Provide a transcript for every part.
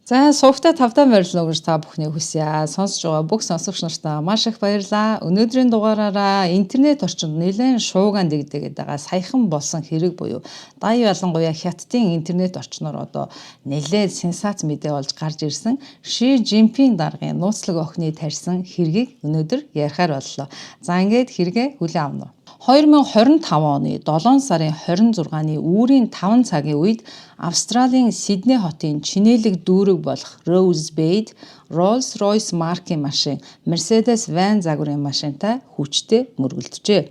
За сувгтай тавтан байрлал өгж та бүхний хүсье. Сонсож байгаа бүх сонсогч нартаа маш их баярлалаа. Өнөөдрийн дугаараараа интернет орчинд нэлээд шууган дэгдэгээд байгаа саяхан болсон хэрэг буюу дая ялангуяа хятадын интернет орчноор одоо нэлээд сенсац мэдээ болж гарч ирсэн Ши Жинпин даргын нууцлаг охины тарьсан хэргийг өнөөдөр ярихаар боллоо. За ингээд хэрэгээ хүлээн авна уу. 2025 оны 7 сарын 26-ны үүрийн 5 цагийн үед Австралийн Сидней хотын чинээлэг дүүрэг болох Rosebud Rolls-Royce маркийн машин Mercedes van загварын машинтай хүчтэй мөргөлдөжээ.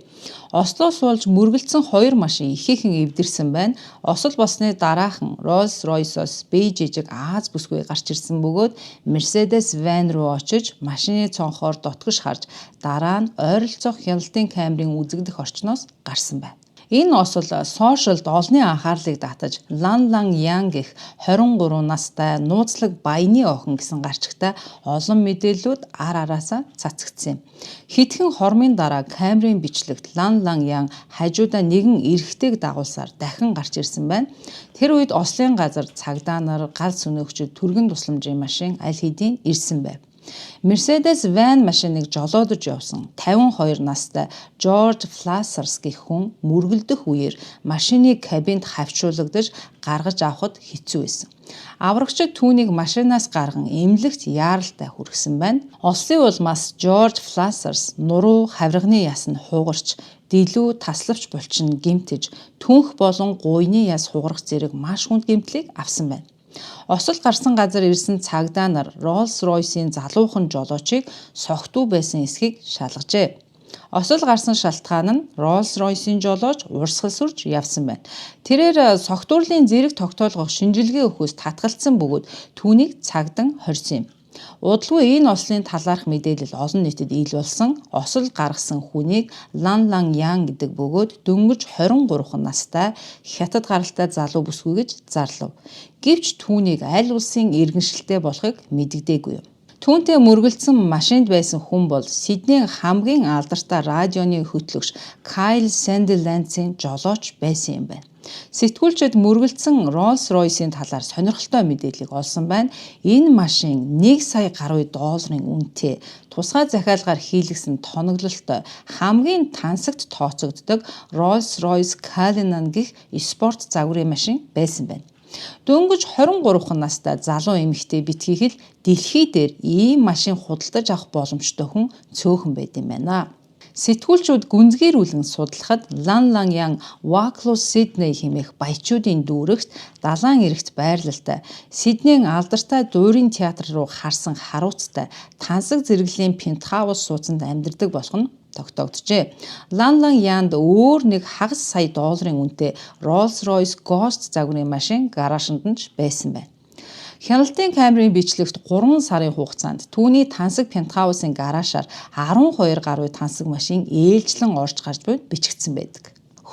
Ослоос болж мөргөлдсөн хоёр машин ихээхэн эвдэрсэн байна. Осол болсны дараахан Rolls-Royce-оос бэйжижиг Аз бүсгүй гарч ирсэн бөгөөд Mercedes van руу очиж машины цонхоор дотгош харж дараа нь ойролцоох хяналтын камерын үзэгдэх орчноос гарсан байна. Энэ осол сошиалд олонний анхаарлыг татаж Лан Лан Ян гэх 23 настай нууцлаг баяны охин гэсэн гарчигтай олон мэдээллүүд ар араасаа цацагдсан юм. Хэдхэн хормын дараа камерын бичлэгт Лан Лан Ян хажуудаа нэгэн эрэгтэйг дагуулсаар дахин гарч ирсэн байна. Тэр үед ослын газар цагдаа нар, гал сүнөөгчид, түргэн тусламжийн машин аль хэдийн ирсэн байв. Mercedes van машиныг жолоодож явсан 52 настай Жорж Флассерс гэх хүн мөргөлдөх үеэр машины кабинд хавчуулагдаж гаргаж авахд хэцүү байсан. Аврагчид түүнийг машинаас гарган эмнэлэгт яаралтай хүргэсэн байна. Ослын улмаас Жорж Флассерс нуруу, хаврагны яс нь хугарч, дэлүү таславч булчин гэмтэж, түнх болон гуйны яс хугарах зэрэг маш хүнд гэмтлийг авсан байна. Осол гарсан газар ирсэн цагдаа нар Rolls-Royce-ийн залуухан жолоочийг согтуу байсан эсхийг шалгажээ. Осол гарсан шалтгаан нь Rolls-Royce-ийн жолооч урсгал сүрж явсан байна. Тэрээр согтуурлын зэрэг тогтоолгох шинжилгээ өгөхөөс татгалцсан бөгөөд түүнийг цагдан хорьсон юм. Удалгүй энэ ослын талаарх мэдээлэл олон нийтэд ил болсон. Осол гаргасан хүнийг Лан Лан Ян гэдэг бөгөөд дөнгөж 23 настай хятад гаралтай залуу бүсгүй гэж зарлав. Гэвч түүнийг аль улсын иргэншилтэй болохыг мэдэгдээгүй юм. Түүнтэй мөргөлдсөн машинд байсан хүн бол Сиднейн хамгийн алдартай радионы хөтлөгч Кайл Сандерландсын жолооч байсан юм байна. Сэтгүүлчид мөргөлдсөн Rolls-Royce-ийн талаар сонирхолтой мэдээллийг олсон байна. Энэ машин 1 сая гаруй долларын үнэтэй, тусгай захиалгаар хийлгэсэн тоноглолтой хамгийн тансагт тооцогддог Rolls-Royce Cullinan гэх спорт загварын машин байсан байна. Дөнгөж 23 настай залуу эмэгтэй битгий хэл дэлхий дээр ийм машин худалдаж авах боломжтой хүн цөөхөн байд юм байна. Сэтгүүлчүүд гүнзгийрүүлэн судлахад Лан Лан Ян Вакло Сидней хэмээх баячуудын дүүрэгт далайн эрэгт байрлалтай Сиднейн алдартай дуурин театр руу харсан харууцтай тансаг зэрэглэлийн пентхаус сууцанд амьдардаг болох нь тогтогджээ. Лан Лан Янд өөр нэг хагас сая долларын үнэтэй Rolls-Royce Ghost загварын машин гараашнд нь байсан байна. Хяналтын камерын бичлэгт 3 сарын хугацаанд түүний тансаг пентхаусын гараашаар 12 гаруй тансаг машин ээлжлэн орж гарч буй бичигдсэн байдаг.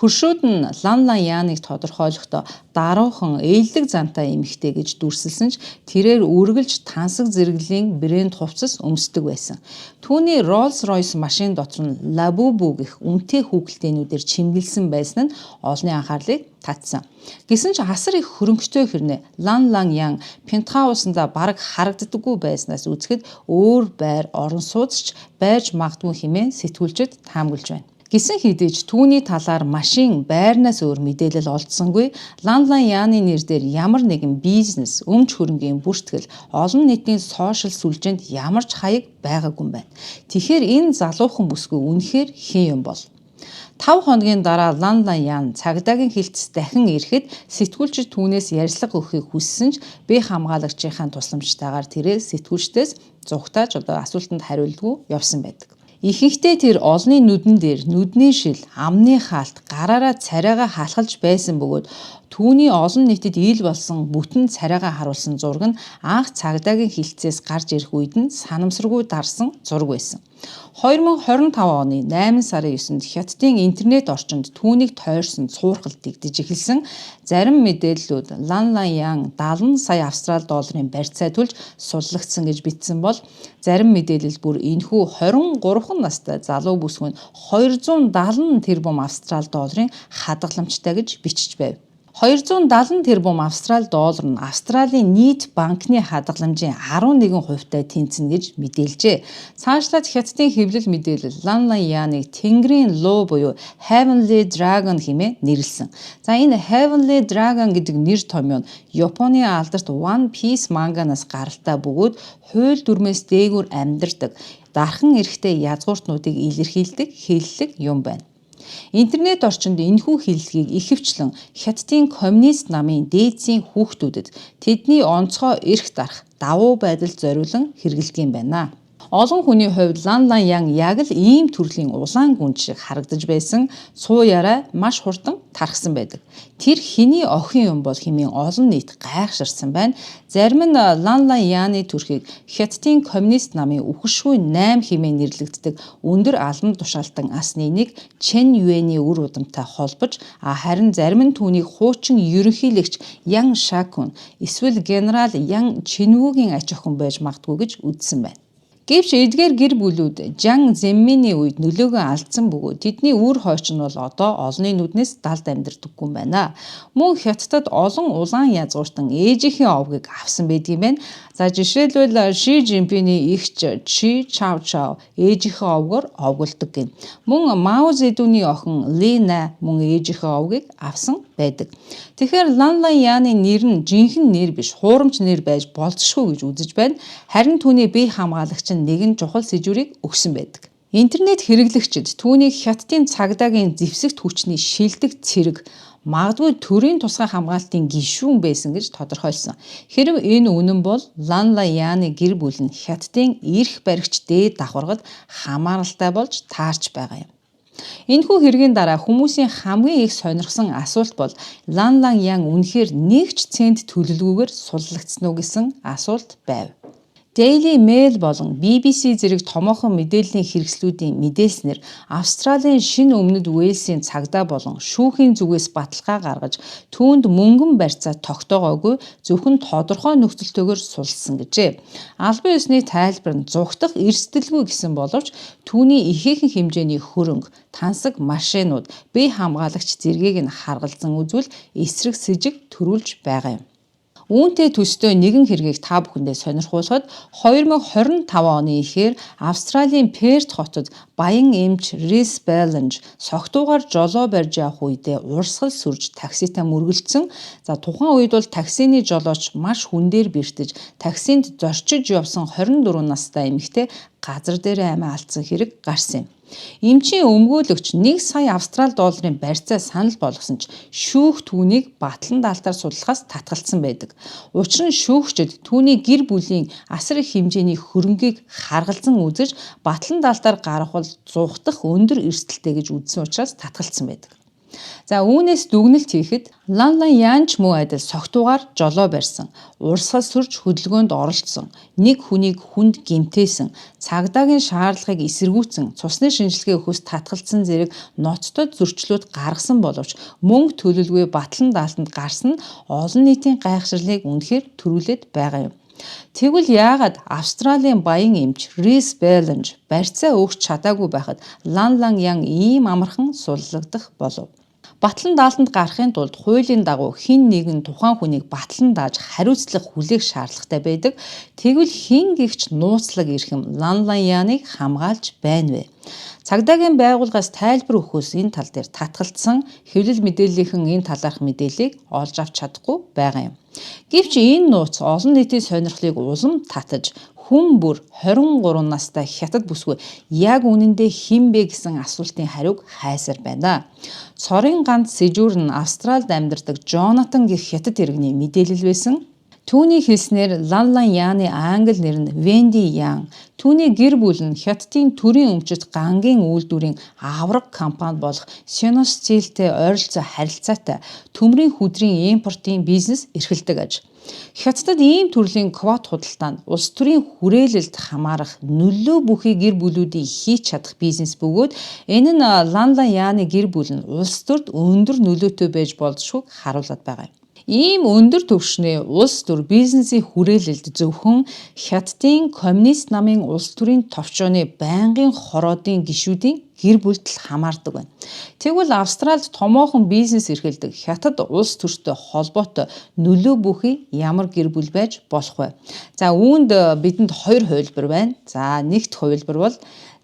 Хөршүүд нь Лан Лан Яныг тодорхойлохдоо даруухан ээлдэг зантай эмэгтэй гэж дүрсэлсэн ч тэрээр үргэлж тансаг зэрэглэлийн брэнд хувцас өмсдөг байсан. Түүний Rolls-Royce машин дотор нь Labubu гэх үнэтэй хүүхэлдэйнүүдээр чимгэлсэн байсан нь олонний анхаарлыг татсан. Гэсэн ч асар их хөрөнгөтэй хэрнээ Лан Лан Ян пентхаусанда бараг харагддаггүй байснаас үзэхэд өөр байр орон сууцч байж магадгүй хэмээн сэтгүүлчид таамаглаж байна. Гисэн хэдиж түүний талаар машин байрнаас өөр мэдээлэл олдсонгүй. Лан Лан Яны нэр дээр ямар нэгэн бизнес, өмч хөрөнгийн бүртгэл, олон нийтийн сошиал сүлжээнд ямар ч хаяг байгаагүй юм байна. Тэгэхээр энэ залуухан бүсгүй үнэхээр хэн юм бол? 5 хоногийн дараа Лан Лан Ян цагдаагийн хилцэс дахин ирэхэд сэтгүүлчид түүнээс ярьцлага өгөхийг хүссэн ч бие хамгаалагчийн тусламжтайгаар тэрээр сэтгүүлчдээс зугтааж асуултанд хариулдаггүй явсан байдаг. Ихэнхдээ тэр олонний нүдэн дээр нүдний шил, амны хаалт, гараараа царайгаа халахалж байсан бөгөөд түүний олон нийтэд ил болсон бүтэн царайгаа харуулсан зураг нь анх цагдаагийн хилцээс гарч ирэх үед нь санамсаргүй дарсан зураг байсан. 2025 оны 8 сарын 9-нд Хятадын интернет орчинд түүнийг тойрсон цуурхал дэгдэж эхэлсэн. Зарим мэдээллүүд Лан Лан Ян 70 сая австрали долларын барьцаа төлж суллагдсан гэж бичсэн бол зарим мэдээлэл бүр энэхүү 23 настай залуу бүсгүй нь 270 тэрбум австрали долларын хадгаламжтай гэж бичиж байв. 270 тэрбум австрали доллар нь Австралийн нийт банкны хадгаламжийн 11%-тай тэнцэнэ гэж мэдээлжээ. Цаашлаад Хятадын хэвлэл мэдээлэл Lan Lan Yan-ыг Тэнгэрийн луу буюу Heavenly Dragon хэмээн нэрлсэн. За энэ Heavenly Dragon гэдэг нэр томьёо нь Японы алдарт One Piece манганаас гаралтай бөгөөд хууль дүрмээс дээгүүр амьдардаг дархан эрхтэй язгууртнуудыг илэрхийлдэг хэллэг юм байна. Интернет орчинд энэхүү хэллэгийг ихэвчлэн Хятадын коммунист намын дээдсийн хүүхдүүдэд тэдний онцгой эрх дарах давуу байдалд зориулан хэрэглэдэг юм байна. Олон хүний хувьд Lan Lan Yan яг л ийм төрлийн улаан гүн шиг харагдаж байсан цууяараа маш хурдан тархсан байдаг. Тэр хэний охин юм бол хэмээн олон нийт гайхширсан байна. Зарим нь Lan Lan Yan-ы төрхийг Хятадын коммунист намын үхшгүй 8 хэмээн нэрлэгддэг өндөр албан тушаалтан асны нэг Чен Юэний үр удамтай холбож, харин зарим нь түүнийг хуучин ерөнхийлөгч Ян Шакун эсвэл генерал Ян Чинвүүгийн аж охин байж магадгүй гэж үзсэн байна. Гэвч эдгээр гэр бүлүүд Жан Зэмминий үед нөлөөгөө алдсан бөгөөд тэдний үр хойч нь бол одоо олонний нүднээс далд амьдрдаггүй юм байна. Мөн Хятадд олон улаан язгууртан ээжийнхээ овгийг авсан байдгийм байна. За жишээлбэл Ши Жинпиний эгч Чи Чао Чао ээжийнхээ овгоор овголдог гин. Мөн Мао Зэдүний охин Лина мөн ээжийнхээ овгийг авсан байдаг. Тэгэхээр Lan Lan Yan-ы нэр нь жинхэнэ нэр биш, хуурамч нэр байж болзошгүй гэж үзэж байна. Харин түүний бие хамгаалагч нь нэгэн чухал сэжвэрийг өгсөн байдаг. Интернет хэрэглэгчид түүнийг Хятадын цагдаагийн зэвсэгт хүчний шилдэг цэрэг, магадгүй төрийн тусгай хамгаалтын гишүүн байсан гэж тодорхойлсон. Хэрэв энэ үнэн бол Lan Lan Yan-ы гэр бүл нь Хятадын эрх баригч дээд давхаргад хамааралтай болж таарч байгаа юм. Энэхүү хэргийн дараа хүмүүсийн хамгийн их сонирхсан асуулт бол Lan Lan Yan үнэхээр нэг ч цент төлөлгүйгээр суллагдсан уу гэсэн асуулт байв. Daily Mail болон BBC зэрэг томоохон мэдээллийн хэрэгслүүдийн мэдээлснээр Австралийн шинэ өмнөд Уэльсийн цагдаа болон шүүхийн зүгээс баталгаа гаргаж түүнд мөнгөн барьцаа тогтоогоогүй зөвхөн тодорхой нөхцөлтэйгээр сулсан гэжээ. Албан ёсны тайлбар нь зүгтах эрсдэлгүй гэсэн боловч түүний ихээхэн хэмжээний хөрөнгө, тансаг машинууд, бие хамгаалагч зэргийг нь харгалзан үзвэл эсрэг сэжиг төрүүлж байгаа юм. Үүнтэй төстэй нэгэн хэргийг та бүхэндээ сонирхуулахад 2025 оны эхээр Австралийн Перт хотод баян эмч Rhys Bellinge согтуугаар жолоо барьж явах үедээ урсгал сүрж такситай мөргөлдсөн. За тухайн үед бол таксины жолооч маш хүндээр бэртэж таксинд зорчиж явсан 24 настай эмэгтэй газар дээр амиа алдсан хэрэг гарсан юм. Эмчийн өмгөөлөгч 1 сая австрали долларын барьцаа санал болгосон ч шүүх түүнийг батлан даалтаар судлахаас татгалцсан байдаг. Учир нь шүүгчид түүний гэр бүлийн асар их хэмжээний хөрөнгийг харгалзан үзэж батлан даалтаар гарах бол зугтах өндөр эрсдэлтэй гэж үзсэн учраас татгалцсан байдаг. За үүнээс дүгнэлт хийхэд Lan Lan Yan ч мөн адил согтуугаар жолоо барьсан, урсгал сүрж хөдөлгөөнд оролцсон, нэг хүнийг хүнд гэмтээсэн, цагдаагийн шаардлагыг эсэргүүцсэн, цусны шинжилгээ өгөхөөс татгалцсан зэрэг ноцтод зөрчлүүд гаргасан боловч мөнгө төлөлгүй батлан даалтанд гарсан нь олон нийтийн гайхширлыг үнэхээр төрүүлээд байгаа юм. Тэгвэл яагаад Австралийн баян эмч Rhys Bellinge барьцаа өгч чадаагүй байхад Lan Lan Yan ийм амархан суллагдах болов? Батлан даалтанд гарахын тулд хуулийн дагуу хэн нэгэн тухайн хүнийг батлан дааж хариуцлага хүлээх шаардлагатай байдаг. Тэгвэл хэн гихч нууцлаг эрхэм Lan Lan Yan-ыг хамгаалж байна вэ? Цагдаагийн байгууллагаас тайлбар өгөхөөс энэ тал дээр татгалцсан хэвлэл мэдээллийнхэн энэ талаарх мэдээллийг олж авч чадахгүй байгаа юм. Гэвч энэ нууц олон нийтийн сонирхлыг улам татаж хүн бүр 23 настай хятад бүсгүй яг үнэндээ хэн бэ гэсэн асуултын хариуг хайсаар байна. Цорын ганц сэжүүр нь Австралид амьдардаг Jonathan гэх хятад иргэний мэдээлэл байсан. Түүний хэлснээр Lan Lan Yan-ы англи нэр нь Wendy Yan. Түүний гэр бүл нь Хятадын төрийн өмчит гангийн үйлдвэрийн авраг компани болох Sonos Steel-тэй ойролцоо харилцаатай төмрийн хүдрийн импортын бизнес эрхэлдэг аж. Хятадд ийм төрлийн квот худалдаанд улс төрийн хүрээлэлд хамаарах нөлөө бүхий гэр бүлүүдийн хийж чадах бизнес бөгөөд энэ нь Lan Lan Yan-ы гэр бүл нь улс төрд өндөр нөлөөтэй байж болзошгүйг харуулад байгаа юм. Ийм өндөр түвшний улс төр бизнесийн хүрээлэлд зөвхөн Хятадын коммунист намын улс төрийн товчооны байнгын хороодын гишүүдийн гэр бүлд л хамаардаг байна. Тэгвэл Австральд томоохон бизнес эрхэлдэг Хятад улс төртэй холбоотой нөлөө бүхий ямар гэр бүл байж болох вэ? За үүнд бидэнд хоёр хувилбар байна. За нэгт хувилбар бол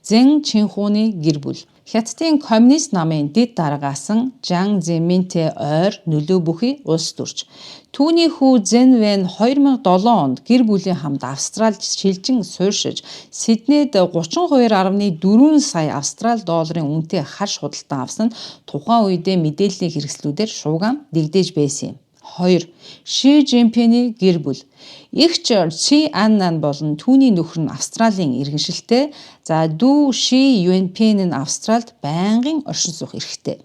Зэн Чинхууны гэр бүл. Хятадын коммунист намын дэд даргаасан Жан Зэминтэй ойр нөлөө бүхий улс төрч. Түүний хүү Зэн Вэн 2007 онд гэр бүлийн хамт Австральд шилжин суурьшиж Сиднейд 32.4 сая австрали долларын үнэтэй хаш худалдан авсан нь тухайн үедээ мэдээллийн хэрэгслүүдээр шууган дэгдээж байсан юм. 2. Ши Жинпиний гэр бүл. Игч Чи Аннан болон түүний нөхөр нь Австралийн иргэншилтэй. За дүү Ши Юэнпин нь Австральд байнгын оршин суух эрхтэй.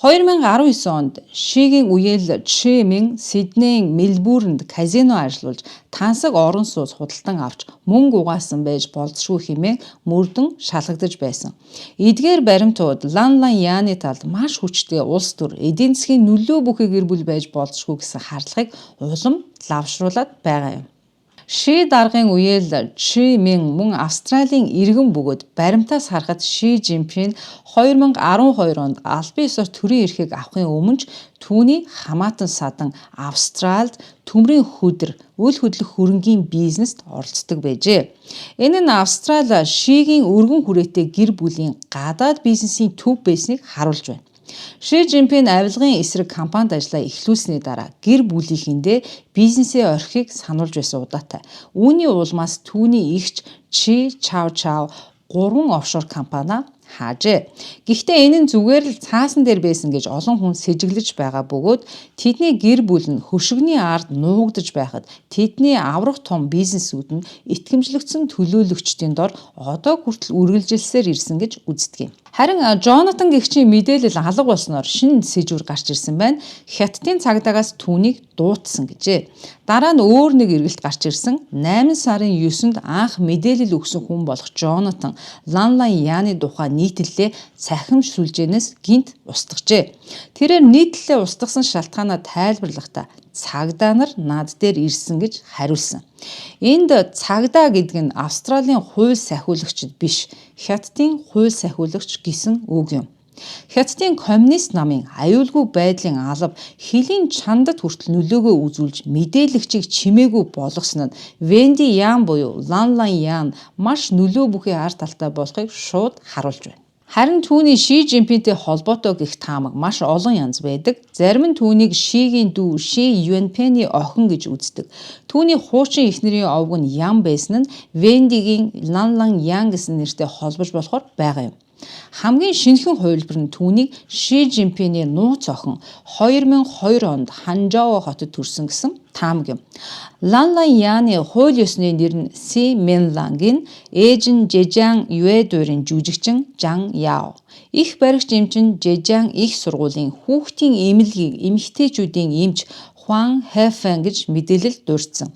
2019 онд Шигийн үеэл Чи Мин Сиднейн Мельбурнд казино ажиллуулж тансаг орон сууц худалдан авч мөнгө угаасан байж болзошгүй хэмээн мөрдөн шалгагдаж байсан. Эдгээр баримтууд Лан Лан Яаны талд маш хүчтэй улс төр эдийн засгийн нөлөө бүхий гэр бүл байж болзошгүй гэсэн хардлагыг улам лавшруулад байгаа юм. Ши даргын үеэл Чи Мин мөн Австралийн иргэн бөгөөд баримтаас харахад Ши Жинпин 2012 онд албан ёсоор төрийн эрхийг авахын өмнө түүний хамаатан садан Австральд төмрийн хөдөр үл хөдлөх хөрөнгийн бизнест оролцдог байжээ. Энэ нь Австрали Шигийн өргөн хүрээтэй гэр бүлийн гадаад бизнесийн төв байсныг харуулж байна. Ши Жинпин авилгын эсрэг компанид ажиллаа эхлүүлсний дараа гэр бүлийнхэндээ бизнесээ орхихыг сануулж байсан удаатай. Үүний улмаас түүний эгч Чи Чао Чао 3 офшор компани хаажээ. Гэхдээ энэ нь зүгээр л цаасан дээр байсан гэж олон хүн сэжиглэж байгаа бөгөөд тэдний гэр бүл нь хөшигний ард нуугдж байхад тэдний аврах том бизнесүүд нь итгэмжлэгдсэн төлөөлөгчдийн дор одоо хүртэл үргэлжилсээр ирсэн гэж үздэг юм. Харин Джонатан гэгчийн мэдээлэл алга болсноор шинэ сэжвэр гарч ирсэн байна. Хятадын цагдаагаас түүнийг дуутсан гэжээ. Дараа нь өөр нэг эргэлт гарч ирсэн. 8 сарын 9-нд анх мэдээлэл өгсөн хүн болох Джонатан Лан Лан Яаны тухай нийтлэлээ цахимж сүлжээнээс гинт устгажээ. Тэрээр нийтлэлээ устгасан шалтгаанаа тайлбарлахдаа цагдаа нар над дээр ирсэн гэж хариулсан. Энд цагдаа гэдэг нь Австралийн хууль сахиулагчид биш, Хятадын хууль сахиулагч гэсэн үг юм. Хятадын коммунист намын аюулгүй байдлын алба хөлийн чандад хүртэл нөлөөгөө үзүүлж мэдээлэгчийг чимээгүй болгосон нь Венди Ян буюу Лан Лан Ян маш нөлөө бүхий ард талтай болохыг шууд харуулж байна. Харин түүний Ши Жинпинтэй холбоотой гэх таамаг маш олон янз байдаг. Зарим нь түүнийг Шигийн дүү Ши Юэнпэний охин гэж үздэг. Түүний хуучин эхнэрийн овг нь Ян байсан нь Вендигийн Лан Лан Ян гэсэн нэртэй холбож болохоор байгаа юм. Хамгийн шинэхэн хувилбар нь түүнийг Ши Жинпиний нууц охин 2002 онд Ханжао хотод төрсөн гэсэн таамаг юм. Лан Лан Яаны хууль ёсны нэр нь Си Менлангийн ээж нь Жежан Юэ дүүрийн жүжигчин Жан Яо. Их баригч эмчин Жежан их сургуулийн хүүхдийн эмнэлгийг эмэгтэйчүүдийн эмч Хуан Хэфэн гэж мэдээлэл дуурьсан.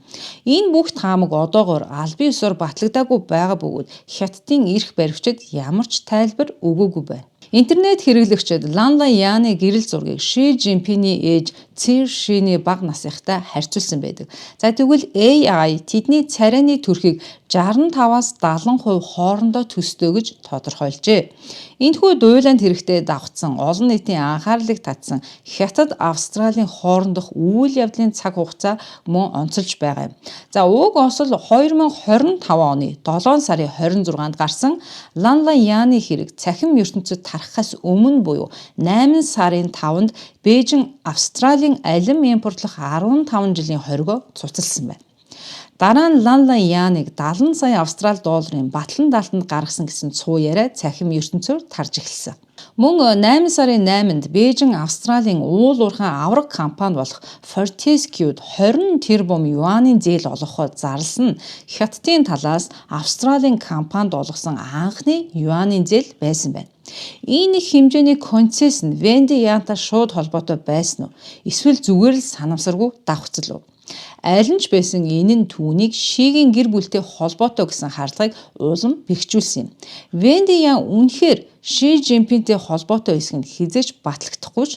Энэ бүх таамаг одоогоор албан ёсоор батлагдаагүй байгаа бөгөөд Хятадын эрх баригчид ямар ч тайлбар өгөөгүй байна. Интернет хэрэглэгчид Лан Лан Яаны гэрэл зургийг Ши Жинпиний ээж Ци Шиний бага насынхтай харьцуулсан байдаг. За тэгвэл AI тэдний царайны төрхийг 65-аас 70% хоорондоо төсдөө гэж тодорхойлжээ. Энэхүү дуйланд хэрэгтэй давхцсан олон нийтийн анхаарлыг татсан Хятад Австралийн хоорондох үйл явдлын цаг хугацаа мөн онцолж байгаа юм. За уг осол 2025 оны 7 сарын 26-нд гарсан Лан Лан Яаны хэрэг цахим ертөнцид тархахаас өмнө буюу 8 сарын 5-нд Бээжин Австралийн алим импортлох 15 жилийн хоригоо цуцалсан байна. Дараа нь Лан Лан Яаныг 70 сая австрали долларын батлан даалтанд гаргасан гэсэн цуу яриа цахим ертөнцөөр тарж эхэлсэн. Мөн 8 сарын 8-нд Бээжин Австралийн уул уурхайн авраг компани болох Fortescue-д 20 тэрбум юанийн зээл олгохоо зарласан нь Хятадын талаас Австралийн компанид олгосон анхны юанийн зээл байсан байна. Энэ их хэмжээний концессн Венди Янтай шууд холбоотой байсан уу? Эсвэл зүгээр л санамсаргүй давхцал уу? Аль нь ч байсан энэ нь түүнийг Шигийн гэр бүлтэй холбоотой гэсэн хардлагыг улам бэхжүүлсэн юм. Венди Ян үнэхээр Ши Жинпинтэй холбоотой эсэх нь хизээж батлагдахгүй ч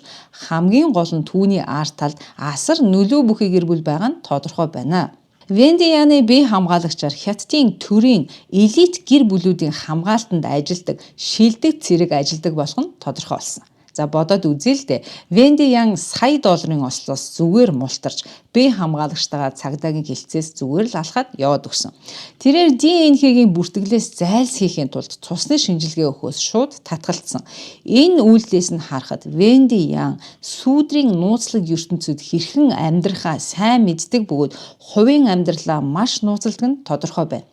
хамгийн гол нь түүний арт талд асар нөлөө бүхий гэр бүл байгаа нь тодорхой байна. Венди Яны бие хамгаалагчаар хятадын төрийн элит гэр бүлүүдийн хамгаалтанд ажилдаг шилдэг цэрэг ажилдаг болох нь тодорхой болсон. За бодоод үзье л дээ. Венди Ян сая долларын ослоос зүгээр мултарч бие хамгаалагчтайгаа цагдаагийн хилцээс зүгээр л алхаад яваад өгсөн. Тэрээр ДНХ-гийн бүртгэлээс зайлсхийхийн тулд цусны шинжилгээ өгөхөөс шууд татгалцсан. Энэ үйлдэлээс нь харахад Венди Ян сүүдрийн нууцлаг ертөнцид хэрхэн амьдрахаа сайн мэддэг бөгөөд хувийн амьдралаа маш нууцладаг нь тодорхой байна.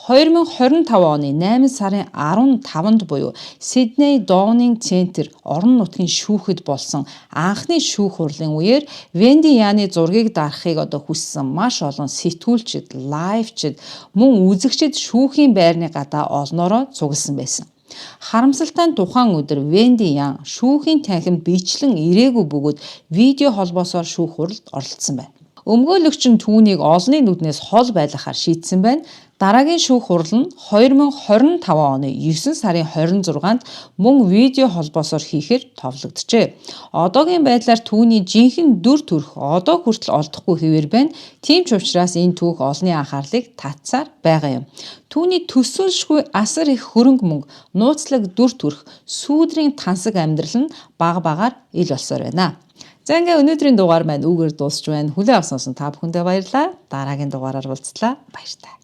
2025 оны 8 сарын 15-нд буюу Сидней Доунинг Центр орон нутгийн шүүхэд болсон анхны шүүх хурлын үеэр Венди Яны зургийг дарахыг хүссэн маш олон сэтгүүлчид, лайвчид, мөн үзэгчид шүүхийн байрны гадаа олноороо цугласан байсан. Харамсалтай нь тухайн өдөр Венди Ян шүүхийн танхимд бичлэн ирээгүй бөгөөд видео холбоосоор шүүх хуралд оролцсон байна. Өмгөөлөгч нь түүнийг олонний нүднээс хол байлгахаар шийдсэн байна. Дараагийн шүүх хурал нь 2025 оны 9 сарын 26-нд мөн видео холбоосоор хийхээр товлогджээ. Одоогийн байдлаар түүний жинхэнэ дүр төрх одоо хүртэл олдохгүй хэвээр байна. Тийм ч учраас энэ түүх олонний анхаарлыг татсаар байгаа юм. Түүний төсөөлшгүй асар их хөрөнгө мөнгө, нууцлаг дүр төрх, сүүдрийн тансаг амьдрал нь бага багаар ил болсоор байна. За ингээ өнөөдрийн дугаар маань үүгээр дуусч байна. Хүлээн авсан та бүхэндээ баярлалаа. Дараагийн дугаараар уулзлаа. Баяр таа.